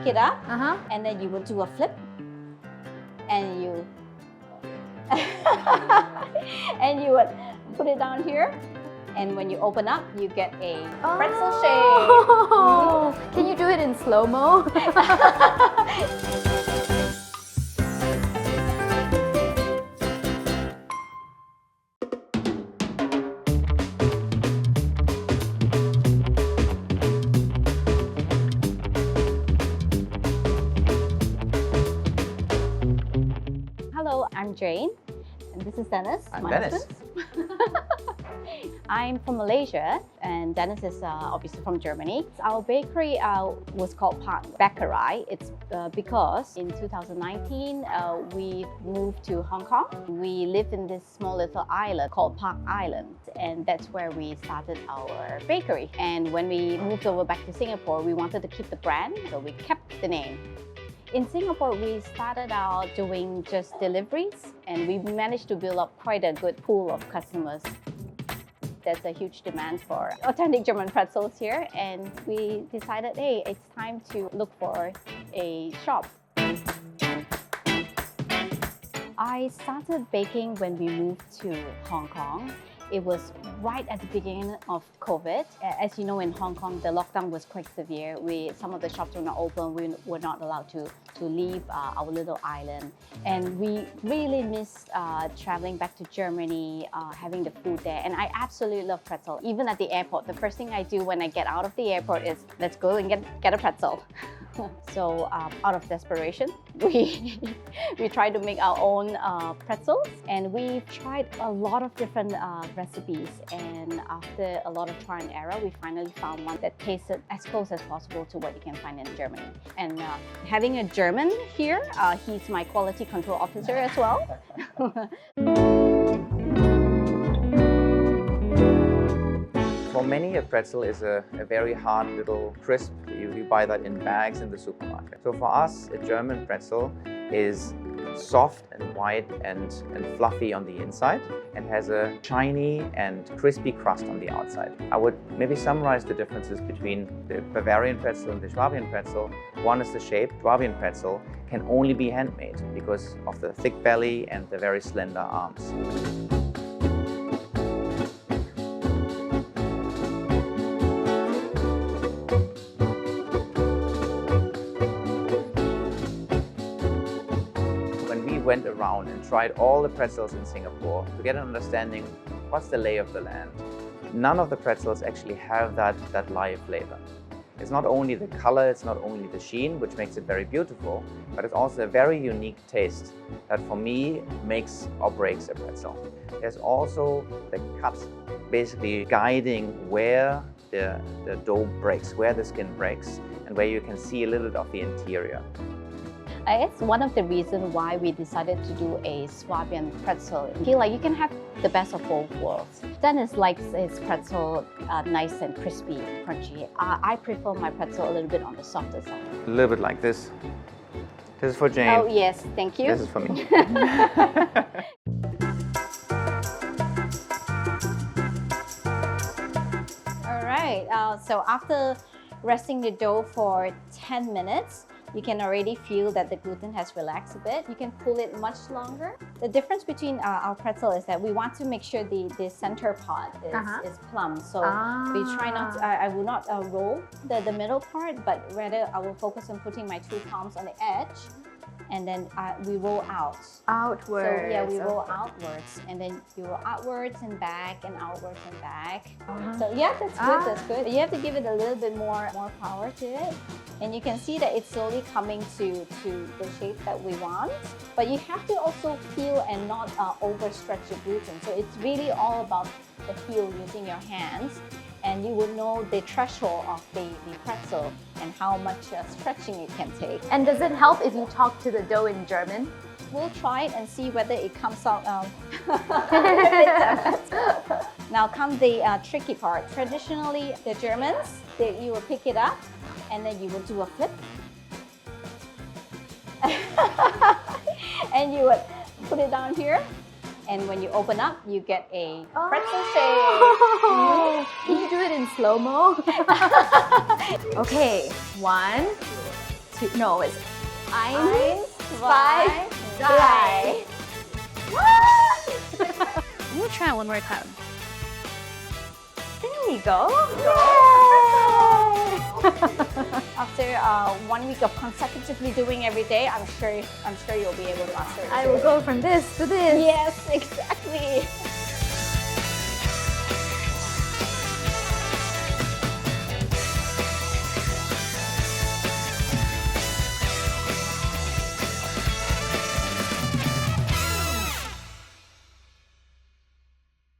pick it up, and then you would do a flip, and you and you would put it down here. And when you open up, you get a pretzel shape. Can you do it in slow-mo? Hello, I'm Jane, and this is Dennis. I'm Dennis. I'm from Malaysia, and Dennis is obviously from Germany. Our bakery was called Park Backerei. It's because in 2019 we moved to Hong Kong. We lived in this small little island called Park Island, and that's where we started our bakery. And when we moved over back to Singapore, we wanted to keep the brand, so we kept the name. In Singapore, we started out doing just deliveries, and we managed to build up quite a good pool of customers. There's a huge demand for authentic German pretzels here, and we decided, hey, it's time to look for a shop. I started baking when we moved to Hong Kong. It was right at the beginning of COVID. As you know, in Hong Kong, the lockdown was quite severe. Some of the shops were not open. We were not allowed to leave our little island. And we really missed traveling back to Germany, having the food there. And I absolutely love pretzel. Even at the airport, the first thing I do when I get out of the airport is, let's go and get a pretzel. So out of desperation, we tried to make our own pretzels, and we tried a lot of different recipes. And after a lot of trial and error, we finally found one that tasted as close as possible to what you can find in Germany. And having a German here, he's my quality control officer as well. For many, a pretzel is a very hard little crisp. You buy that in bags in the supermarket. So for us, a German pretzel is soft and white and fluffy on the inside, and has a shiny and crispy crust on the outside. I would maybe summarize the differences between the Bavarian pretzel and the Swabian pretzel. One is the shape. Swabian pretzel can only be handmade because of the thick belly and the very slender arms. Went around and tried all the pretzels in Singapore to get an understanding what's the lay of the land. None of the pretzels actually have that live flavor. It's not only the color, it's not only the sheen, which makes it very beautiful, but it's also a very unique taste that for me makes or breaks a pretzel. There's also the cut, basically guiding where the dough breaks, where the skin breaks, and where you can see a little bit of the interior. It's one of the reasons why we decided to do a Swabian pretzel. I feel like you can have the best of both worlds. Dennis likes his pretzel nice and crispy, crunchy. I prefer my pretzel a little bit on the softer side. A little bit like this. This is for Jane. Oh yes, thank you. This is for me. All right, so after resting the dough for 10 minutes, you can already feel that the gluten has relaxed a bit. You can pull it much longer. The difference between our pretzel is that we want to make sure the center part is plumb. So we try not to, I will not roll the middle part, but rather I will focus on putting my 2 palms on the edge, and then we roll out. Outwards. So yeah, we roll outwards, and then you roll outwards and back and outwards and back. So yeah, that's good, that's good. You have to give it a little bit more power to it. And you can see that it's slowly coming to the shape that we want. But you have to also feel and not overstretch the gluten. So it's really all about the feel using your hands. And you will know the threshold of the pretzel and how much stretching it can take. And does it help if you talk to the dough in German? We'll try it and see whether it comes out. Now comes the tricky part. Traditionally, the Germans, you will pick it up and then you will do a flip. And you would put it down here. And when you open up, you get a pretzel shape. Can you do it in slow-mo? Okay, 1, two, no, it's Eins, zwei, drei. I'm gonna try it one more time. There we go. After 1 week of consecutively doing every day, I'm sure you'll be able to master it. I will go from this to this. Yes, exactly.